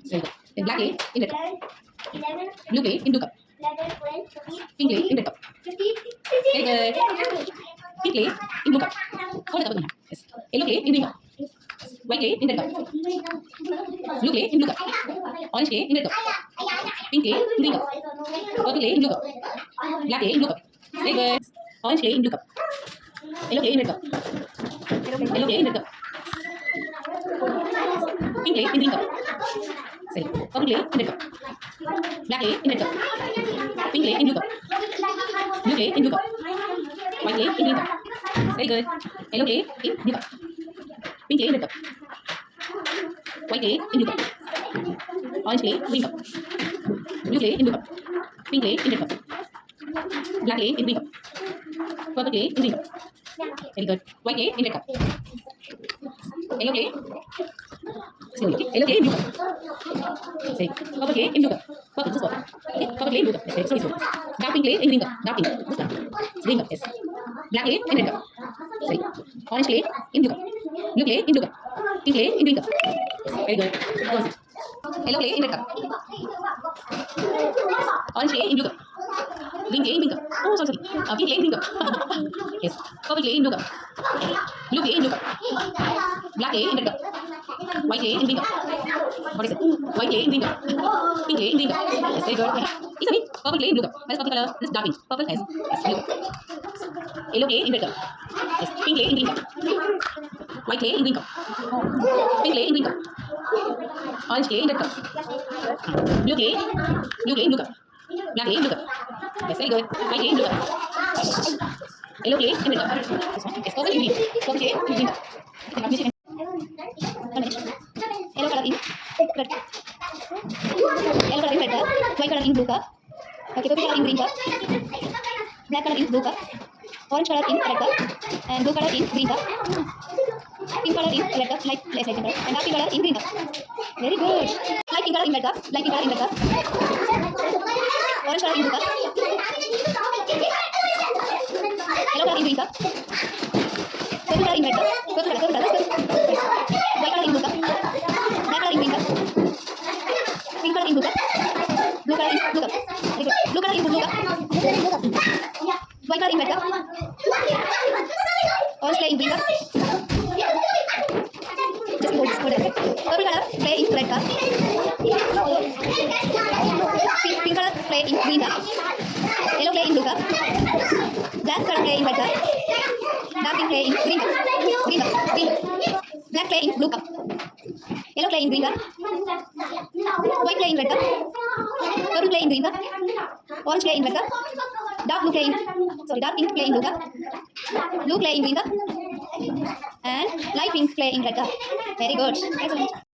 Very good. Then black clay in red cup. Blue clay in blue cup. Pink clay in red cup. Very good. Pink clay in blue cup. Hold the cup in hand. Yes. Yellow clay in green cup. White clay in red cup. Blue clay in blue cup. Orange clay in red cup. Pink clay in green cup. Purple clay in blue cup. Black clay in blue cup. Very good. Orange clay in blue cup. Yellow clay in red cup. Yellow clay in red cup. Pink clay in green cup. Sorry. Purple clay in red cup. Black clay in red cup. Pink clay in blue cup. Blue clay in blue cup. White clay in green cup. Very good. Yellow clay in blue cup. Pink clay in red cup. White clay in blue cup. Orange clay green cup. Blue clay in blue cup. Pink clay in red cup. Black clay in green cup. Purple clay in green cup. Very good. White clay in red cup. Yellow clay. Slowly. Yellow clay in blue cup. Say. Purple clay in blue cup. Purple. This purple. Okay. Purple clay in blue cup. Yes. Slowly. Dark pink clay in green cup. Dark pink. This dark. Green cup. Yes. Black clay in red cup. Sorry. Orange clay in blue cup. Blue clay in blue cup. Pink clay in green cup. Very good. Go on. Yellow clay in red cup. Orange clay in blue cup. Green clay in green cup. Oh, sorry. Pink clay in green cup. Yes. Purple clay in blue cup. Blue clay in blue cup. Black clay in red cup. White clay in green cup. What is it? White clay in green cup. Pink clay in green cup. Yes, very good. It's a bit. Purple clay in blue cup. What is purple color? This is dark pink. Purple has yes, blue cup. Yellow clay in red cup. Yes. Pink clay in green cup. White clay in green cup. Pink clay in green cup. Orange clay in red cup. Blue clay. Blue clay in blue cup. Black clay in blue cup. Yes, very good. White clay in blue cup. Yellow clay in red cup. Yes, purple in green. Purple clay in green cup. Yellow color in red cup. Yellow color in red cup. White color in blue cup. Okay, purple color in green cup. Black color in blue cup. Orange color in red cup. And blue color in green cup. Pink color in red cup. Light pink color. And dark pink color in green cup. Very good. Light pink color in red cup. Light pink color in red cup. Orange color in blue cup. Yellow color in green cup. Purple color in red cup. Purple color. White color in blue cup. Black color in green cup. Pink color in blue cup. Blue color in blue cup. Very good. Blue color in blue cup. White color in red cup. Orange color in green cup. Just hold it. Purple color play in red cup. Pink color play in green cup. Yellow play in blue cup. Black color play in red cup. Dark pink play in green cup. Green cup. Green. Black play in blue cup. Yellow play in green cup. White play in red cup. Purple play in green cup. Orange play in red cup. Dark pink play in blue cup. Blue play in green cup. And light pink play in red cup. Very good. Excellent.